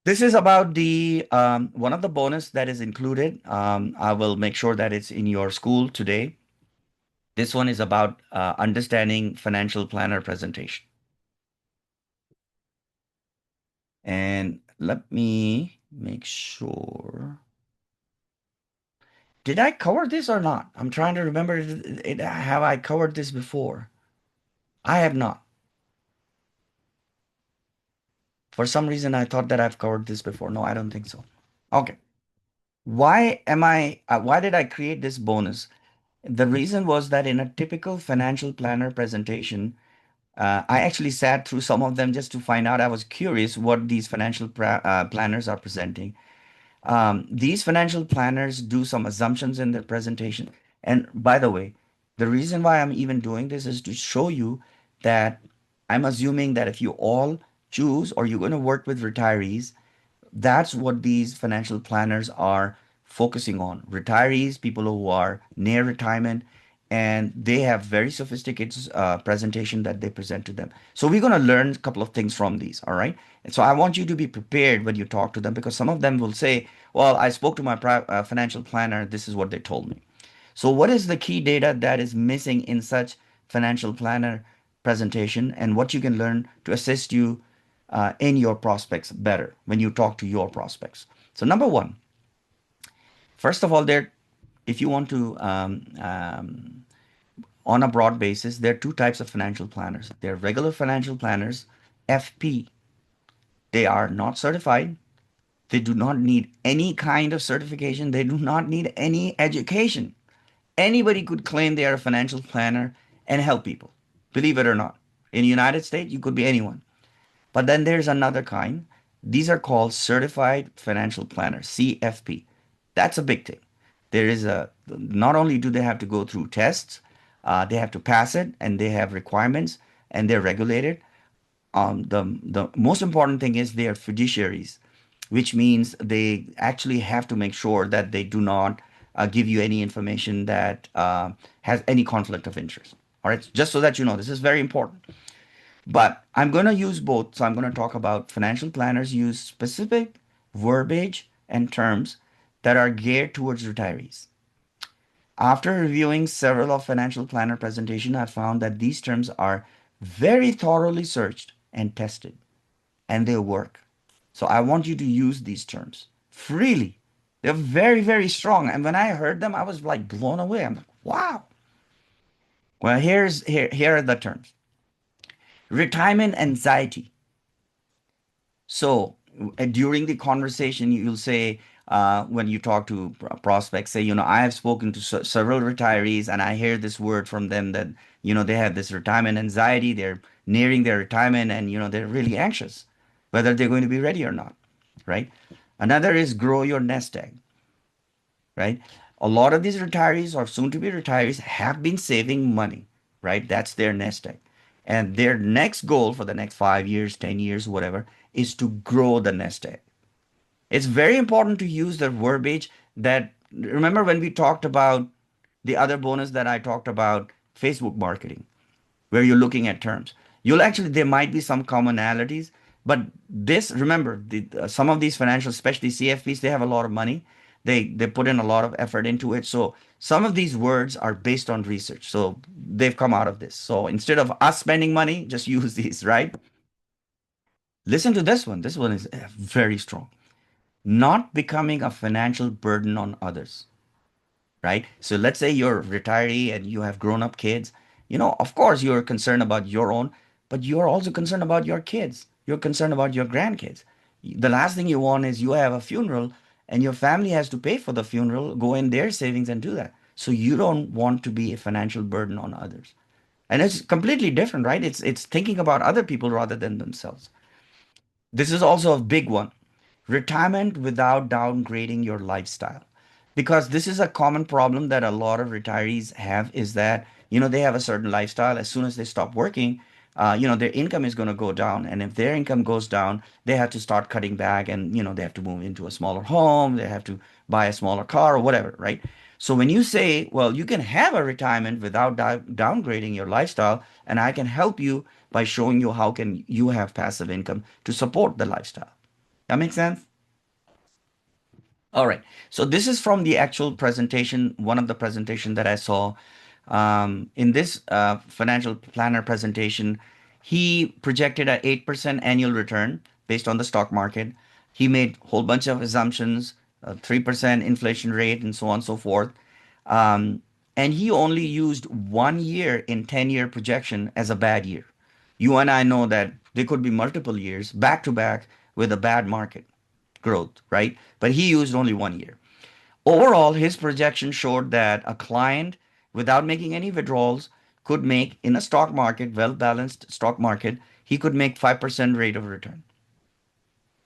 This is about the one of the bonus that is included. I will make sure that it's in your school today. This one is about understanding financial planner presentation. And let me make sure. Did I cover this or not? I'm trying to remember. Have I covered this before? I have not. For some reason, I thought that I've covered this before. No, I don't think so. Okay. Why did I create this bonus? The reason was that in a typical financial planner presentation, I actually sat through some of them just to find out. I was curious what these planners are presenting. These financial planners do some assumptions in their presentation. And by the way, the reason why I'm even doing this is to show you that I'm assuming that if you all choose or you're going to work with retirees, that's what these financial planners are focusing on. Retirees, people who are near retirement, and they have very sophisticated presentation that they present to them. So we're going to learn a couple of things from these, all right? And so I want you to be prepared when you talk to them because some of them will say, well, I spoke to my financial planner. This is what they told me. So what is the key data that is missing in such financial planner presentation and what you can learn to assist you in your prospects better when you talk to your prospects? So number one, first of all, if you want to on a broad basis, there are two types of financial planners. There are regular financial planners, FP. They are not certified. They do not need any kind of certification. They do not need any education. Anybody could claim they are a financial planner and help people, believe it or not. In the United States, you could be anyone. But then there's another kind. These are called certified financial planners, CFP. That's a big thing. Not only do they have to go through tests, they have to pass it and they have requirements and they're regulated. The most important thing is they are fiduciaries, which means they actually have to make sure that they do not give you any information that has any conflict of interest. All right, just so that you know, this is very important. But I'm going to use both. So I'm going to talk about financial planners use specific verbiage and terms that are geared towards retirees. After reviewing several of financial planner presentation, I found that these terms are very thoroughly searched and tested, and they work. So I want you to use these terms freely. They're very, very strong. And when I heard them, I was like blown away. I'm like, wow. Well, here are the terms. Retirement anxiety. So during the conversation, you'll say, when you talk to prospects, say, I have spoken to several retirees and I hear this word from them that, they have this retirement anxiety. They're nearing their retirement and, they're really anxious whether they're going to be ready or not, right? Another is grow your nest egg, right? A lot of these retirees or soon to be retirees have been saving money, right? That's their nest egg. And their next goal for the next 5 years, 10 years, whatever, is to grow the nest egg. It's very important to use the verbiage that, remember when we talked about the other bonus that I talked about, Facebook marketing, where you're looking at terms. There might be some commonalities, but remember, some of these financial, especially CFPs, they have a lot of money. They put in a lot of effort into it. So some of these words are based on research. So they've come out of this. So instead of us spending money, just use these, right? Listen to this one. This one is very strong. Not becoming a financial burden on others, right? So let's say you're a retiree and you have grown up kids. Of course, you're concerned about your own, but you're also concerned about your kids. You're concerned about your grandkids. The last thing you want is you have a funeral and your family has to pay for the funeral, go in their savings and do that. So you don't want to be a financial burden on others. And it's completely different, right? It's thinking about other people rather than themselves. This is also a big one. Retirement without downgrading your lifestyle. Because this is a common problem that a lot of retirees have is that, they have a certain lifestyle. As soon as they stop working, their income is going to go down. And if their income goes down, they have to start cutting back and, they have to move into a smaller home. They have to buy a smaller car or whatever, right? So when you say, well, you can have a retirement without downgrading your lifestyle, and I can help you by showing you how can you have passive income to support the lifestyle. That makes sense? All right. So this is from the actual presentation, one of the presentation that I saw. In this financial planner presentation, he projected an 8% annual return based on the stock market. He made a whole bunch of assumptions, 3% inflation rate, and so on and so forth. Um, and he only used 1 year in 10-year projection as a bad year. You and I know that there could be multiple years back to back with a bad market growth, right? But he used only 1 year. Overall, his projection showed that a client, without making any withdrawals, could make in a stock market, well balanced stock market, he could make 5% rate of return.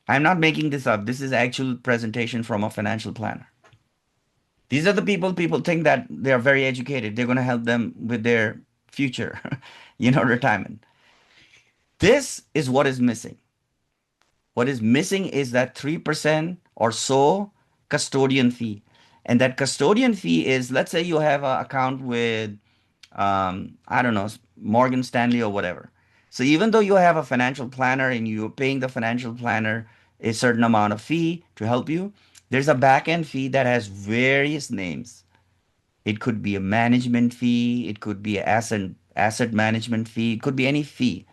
I'm not making this up. This is actual presentation from a financial planner. These are the people think that they are very educated. They're going to help them with their future, retirement. This is what is missing. What is missing is that 3% or so custodian fee. And that custodian fee is, let's say you have an account with, I don't know, Morgan Stanley or whatever. So even though you have a financial planner and you're paying the financial planner a certain amount of fee to help you, there's a back end fee that has various names. It could be a management fee, it could be an asset management fee, it could be any fee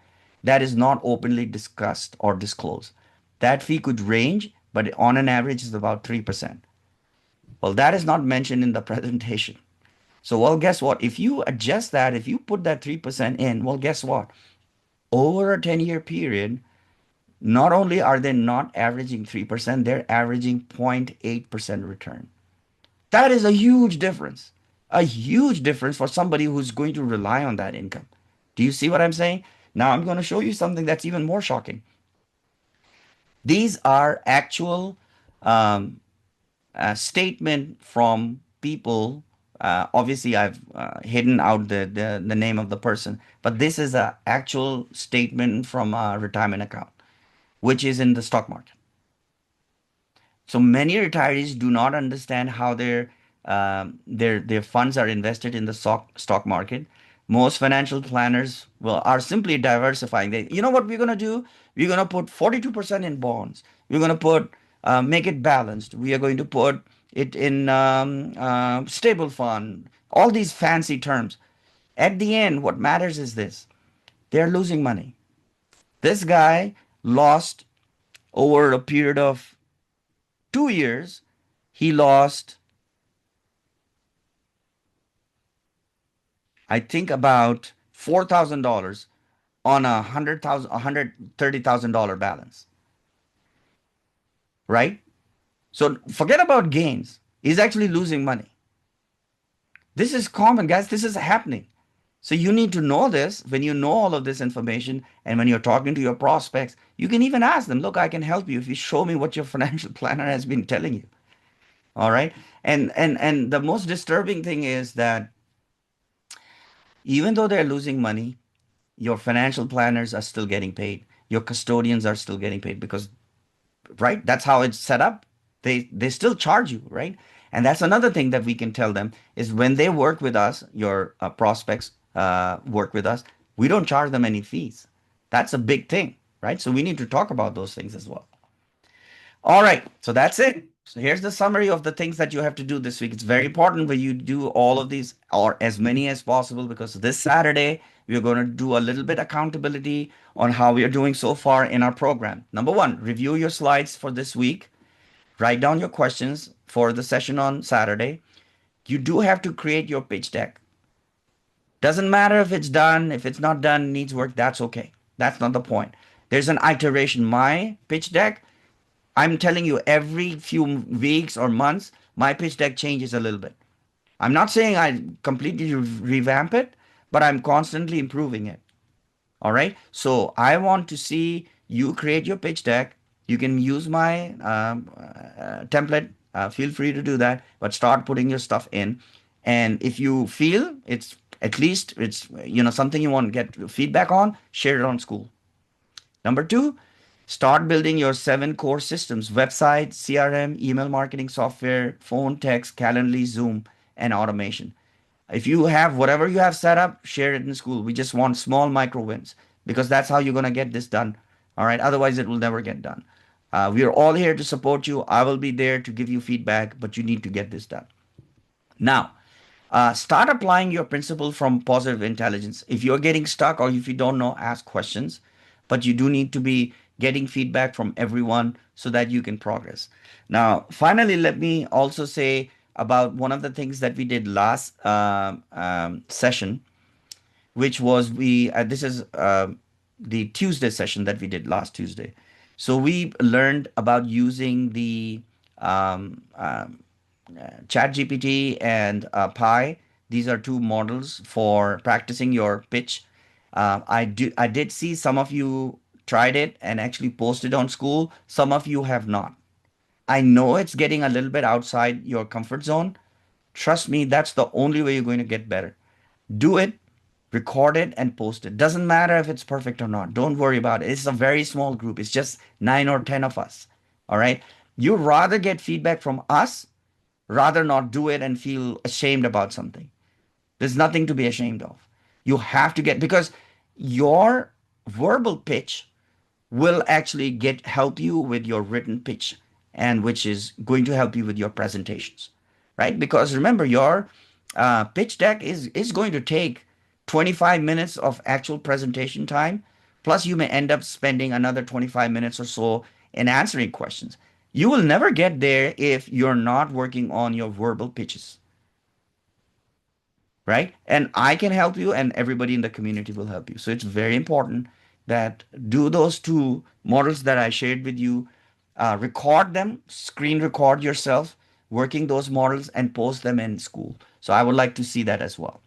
that is not openly discussed or disclosed. That fee could range, but on an average is about 3%. Well, that is not mentioned in the presentation. So, well, guess what? If you adjust that, if you put that 3% in, well, guess what? Over a 10-year period, not only are they not averaging 3%, they're averaging 0.8% return. That is a huge difference. A huge difference for somebody who's going to rely on that income. Do you see what I'm saying? Now I'm going to show you something that's even more shocking. These are actual um, statement from people. Obviously, I've hidden out the name of the person, but this is an actual statement from a retirement account, which is in the stock market. So many retirees do not understand how their funds are invested in the stock market. Most financial planners are simply diversifying. You know what we're gonna do? We're gonna put 42% in bonds. We're gonna put make it balanced. We are going to put it in stable fund. All these fancy terms. At the end, what matters is this: they're losing money. This guy lost over a period of 2 years. He lost, I think, about $4,000 on $130,000 balance, right? So forget about gains. He's actually losing money. This is common, guys. This is happening. So you need to know this. When you know all of this information and when you're talking to your prospects, you can even ask them, look, I can help you if you show me what your financial planner has been telling you. All right. And the most disturbing thing is that even though they're losing money, your financial planners are still getting paid. Your custodians are still getting paid because, right? That's how it's set up. They still charge you, right? And that's another thing that we can tell them is when they work with us, your prospects work with us, we don't charge them any fees. That's a big thing, right? So we need to talk about those things as well. All right, so that's it. So here's the summary of the things that you have to do this week. It's very important that you do all of these or as many as possible because this Saturday we're going to do a little bit accountability on how we are doing so far in our program. Number one, review your slides for this week. Write down your questions for the session on Saturday. You do have to create your pitch deck. Doesn't matter if it's done, if it's not done, needs work, that's okay. That's not the point. There's an iteration. My pitch deck, I'm telling you, every few weeks or months, my pitch deck changes a little bit. I'm not saying I completely revamp it, but I'm constantly improving it. All right. So I want to see you create your pitch deck. You can use my template. Feel free to do that, but start putting your stuff in. And if you feel it's at least it's something you want to get feedback on, share it on school. Number two, start building your 7 core systems: website, CRM, email marketing software, phone, text, Calendly, Zoom, and automation. If you have whatever you have set up, share it in school. We just want small micro wins because that's how you're going to get this done. All right. Otherwise, it will never get done. We are all here to support you. I will be there to give you feedback, but you need to get this done. Now, start applying your principle from positive intelligence. If you're getting stuck or if you don't know, ask questions, but you do need to be getting feedback from everyone so that you can progress. Now, finally, let me also say about one of the things that we did last session, which was this is the Tuesday session that we did last Tuesday. So we learned about using the um, um, ChatGPT and Pi. These are two models for practicing your pitch. I did see some of you tried it and actually posted on school. Some of you have not. I know it's getting a little bit outside your comfort zone. Trust me, that's the only way you're going to get better. Do it, record it, and post it. Doesn't matter if it's perfect or not. Don't worry about it. It's a very small group. It's just 9 or 10 of us. All right. You'd rather get feedback from us rather not do it and feel ashamed about something. There's nothing to be ashamed of. You have to get, because your verbal pitch will actually get help you with your written pitch, and which is going to help you with your presentations, right? Because remember, your pitch deck is going to take 25 minutes of actual presentation time, plus you may end up spending another 25 minutes or so in answering questions. You will never get there if you're not working on your verbal pitches, right? And I can help you, and everybody in the community will help you. So it's very important that do those two models that I shared with you, record them, screen record yourself working those models, and post them in school. So I would like to see that as well.